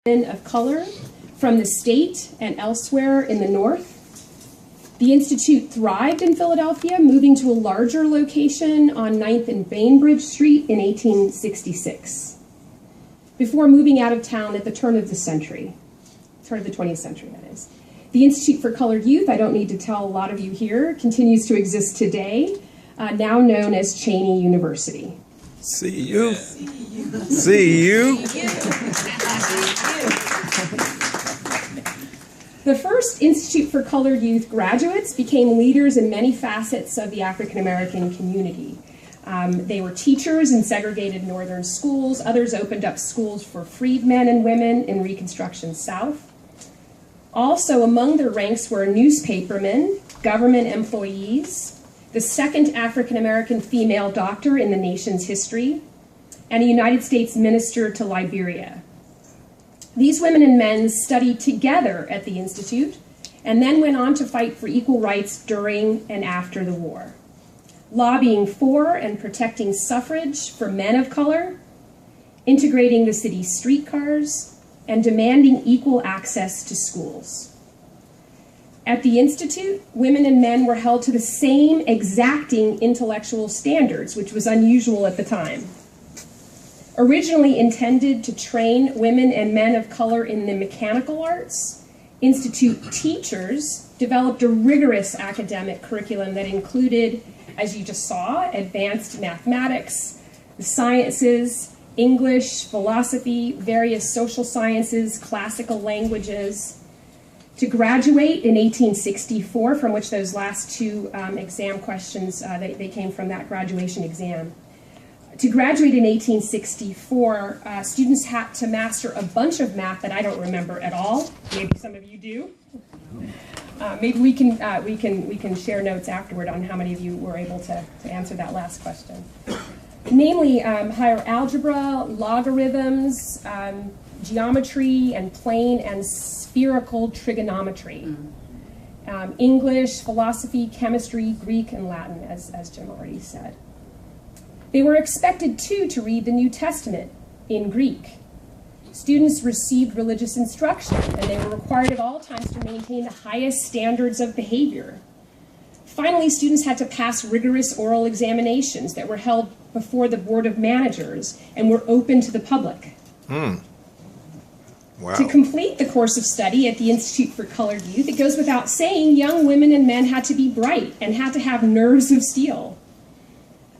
of color from the state and elsewhere in the North. The Institute thrived in Philadelphia, moving to a larger location on 9th and Bainbridge Street in 1866, before moving out of town at the turn of the 20th century, that is. The Institute for Colored Youth, I don't need to tell a lot of you here, continues to exist today, now known as Cheyney University. See you. See you. The first Institute for Colored Youth graduates became leaders in many facets of the African American community. They were teachers in segregated northern schools. Others opened up schools for freedmen and women in Reconstruction South. Also among their ranks were newspapermen, government employees, the second African American female doctor in the nation's history, and a United States minister to Liberia. These women and men studied together at the Institute and then went on to fight for equal rights during and after the war, lobbying for and protecting suffrage for men of color, integrating the city's streetcars, and demanding equal access to schools. At the Institute, women and men were held to the same exacting intellectual standards, which was unusual at the time. Originally intended to train women and men of color in the mechanical arts, Institute teachers developed a rigorous academic curriculum that included, as you just saw, advanced mathematics, the sciences, English, philosophy, various social sciences, classical languages. To graduate in 1864, from which those last two exam questions, they came from that graduation exam. To graduate in 1864, students had to master a bunch of math that I don't remember at all. Maybe some of you do. Maybe we can share notes afterward on how many of you were able to answer that last question. Namely, higher algebra, logarithms, geometry, and plane and spherical trigonometry. English, philosophy, chemistry, Greek, and Latin, as Jim already said. They were expected, too, to read the New Testament in Greek. Students received religious instruction, and they were required at all times to maintain the highest standards of behavior. Finally, students had to pass rigorous oral examinations that were held before the Board of Managers and were open to the public. Wow. To complete the course of study at the Institute for Colored Youth, it goes without saying young women and men had to be bright and had to have nerves of steel.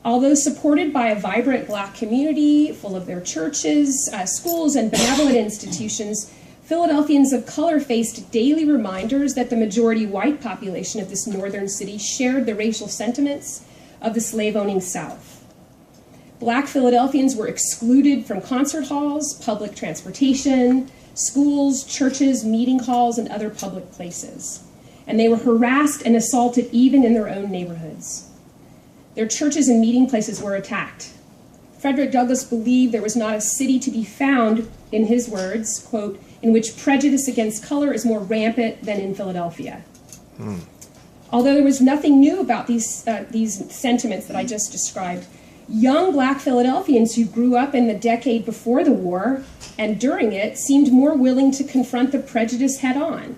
Although supported by a vibrant Black community full of their churches, schools, and benevolent institutions, Philadelphians of color faced daily reminders that the majority white population of this northern city shared the racial sentiments of the slave-owning South. Black Philadelphians were excluded from concert halls, public transportation, schools, churches, meeting halls, and other public places. And they were harassed and assaulted even in their own neighborhoods. Their churches and meeting places were attacked. Frederick Douglass believed there was not a city to be found, in his words, quote, in which prejudice against color is more rampant than in Philadelphia. Although there was nothing new about these sentiments that I just described, young Black Philadelphians who grew up in the decade before the war and during it seemed more willing to confront the prejudice head on,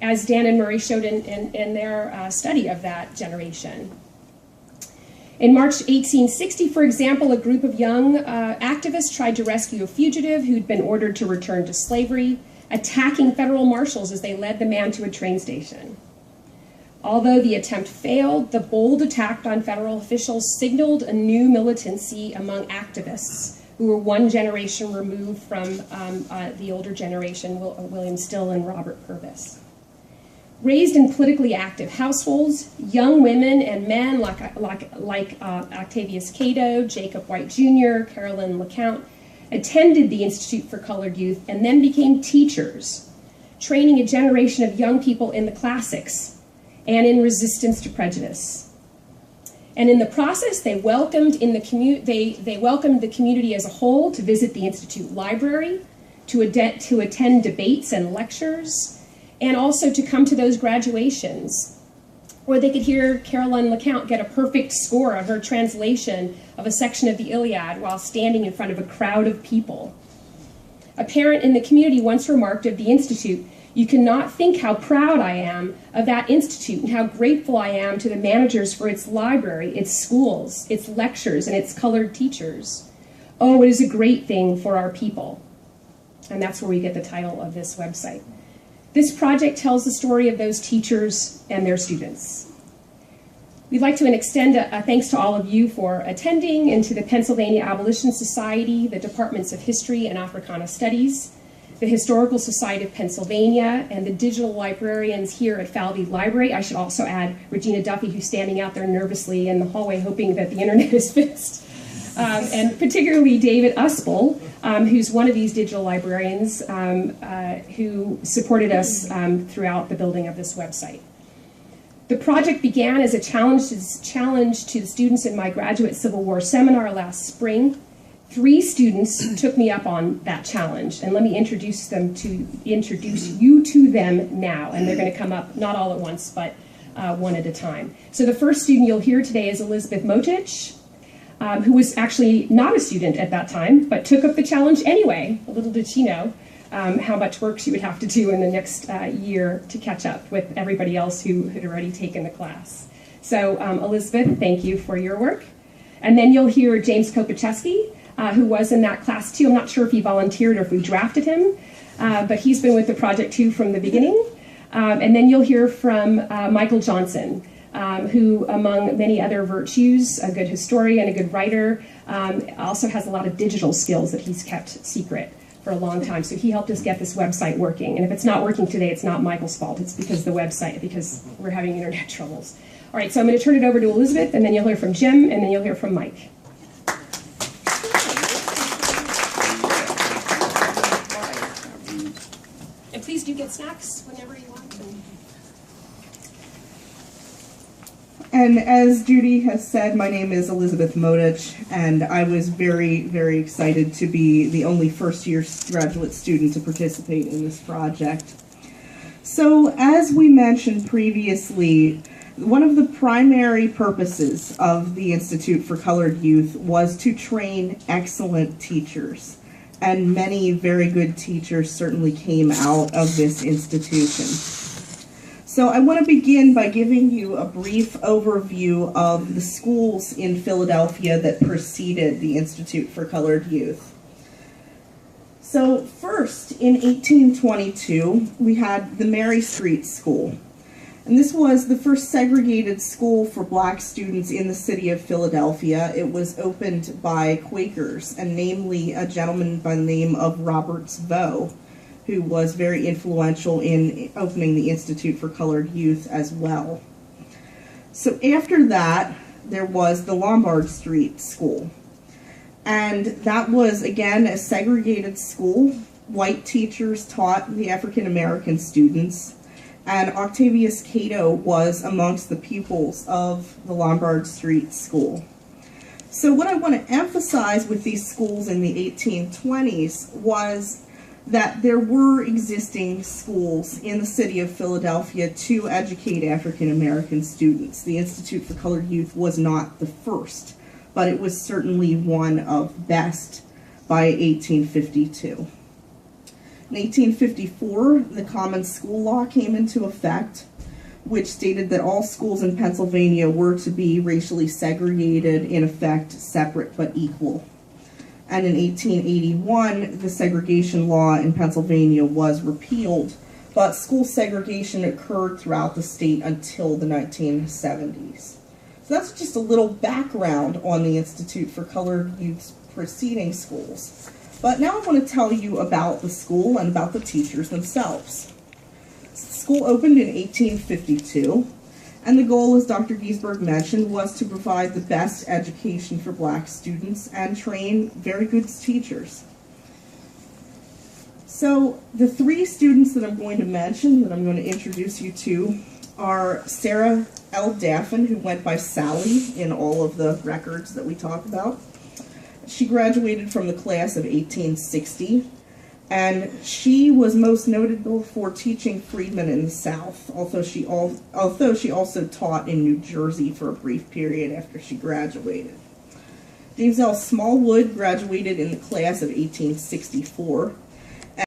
as Dan and Murray showed in their study of that generation. In March 1860, for example, a group of young activists tried to rescue a fugitive who'd been ordered to return to slavery, attacking federal marshals as they led the man to a train station. Although the attempt failed, the bold attack on federal officials signaled a new militancy among activists who were one generation removed from the older generation, William Still and Robert Purvis. Raised in politically active households, young women and men like Octavius Cato, Jacob White Jr., Carolyn LeCount, attended the Institute for Colored Youth and then became teachers, training a generation of young people in the classics and in resistance to prejudice. And in the process, they welcomed the community as a whole to visit the Institute library, to attend debates and lectures, and also to come to those graduations where they could hear Carolyn LeCount get a perfect score on her translation of a section of the Iliad while standing in front of a crowd of people. A parent in the community once remarked of the Institute, "You cannot think how proud I am of that Institute and how grateful I am to the managers for its library, its schools, its lectures, and its colored teachers. Oh, it is a great thing for our people." And that's where we get the title of this website. This project tells the story of those teachers and their students. We'd like to extend a thanks to all of you for attending, and to the Pennsylvania Abolition Society, the Departments of History and Africana Studies, the Historical Society of Pennsylvania, and the digital librarians here at Falvey Library. I should also add Regina Duffy, who's standing out there nervously in the hallway hoping that the internet is fixed. And particularly David Uspel, who's one of these digital librarians who supported us throughout the building of this website. The project began as a challenge to the students in my graduate Civil War seminar last spring. 3 students took me up on that challenge, and let me introduce you to them now. And they're going to come up not all at once, but one at a time. So the first student you'll hear today is Elizabeth Motich, who was actually not a student at that time, but took up the challenge anyway. Little did she know how much work she would have to do in the next year to catch up with everybody else who had already taken the class. So Elizabeth, thank you for your work. And then you'll hear James Kopacheski, who was in that class too. I'm not sure if he volunteered or if we drafted him, but he's been with the project too from the beginning. And then you'll hear from Michael Johnson, who, among many other virtues, a good historian, a good writer, also has a lot of digital skills that he's kept secret for a long time. So he helped us get this website working. And if it's not working today, it's not Michael's fault. It's because because we're having internet troubles. All right, so I'm going to turn it over to Elizabeth, and then you'll hear from Jim, and then you'll hear from Mike. And please do get snacks whenever you want. And as Judy has said, my name is Elizabeth Motich, and I was very, very excited to be the only first-year graduate student to participate in this project. So, as we mentioned previously, one of the primary purposes of the Institute for Colored Youth was to train excellent teachers, and many very good teachers certainly came out of this institution. So I want to begin by giving you a brief overview of the schools in Philadelphia that preceded the Institute for Colored Youth. So first, in 1822, we had the Mary Street School. And this was the first segregated school for black students in the city of Philadelphia. It was opened by Quakers, and namely a gentleman by the name of Roberts Vaux, who was very influential in opening the Institute for Colored Youth as well. So after that, there was the Lombard Street School. And that was, again, a segregated school. White teachers taught the African American students, and Octavius Cato was amongst the pupils of the Lombard Street School. So what I want to emphasize with these schools in the 1820s was that there were existing schools in the city of Philadelphia to educate African American students. The Institute for Colored Youth was not the first, but it was certainly one of best by 1852. In 1854, the Common School Law came into effect, which stated that all schools in Pennsylvania were to be racially segregated, in effect separate but equal. And in 1881, the segregation law in Pennsylvania was repealed, but school segregation occurred throughout the state until the 1970s. So that's just a little background on the Institute for Colored Youth's preceding schools. But now I want to tell you about the school and about the teachers themselves. The school opened in 1852. And the goal, as Dr. Giesberg mentioned, was to provide the best education for black students and train very good teachers. So the 3 students that I'm going to mention, that I'm going to introduce you to, are Sarah L. Daffin, who went by Sally in all of the records that we talk about. She graduated from the class of 1860. And she was most notable for teaching freedmen in the South, although she also taught in New Jersey for a brief period after she graduated. James L. Smallwood graduated in the class of 1864.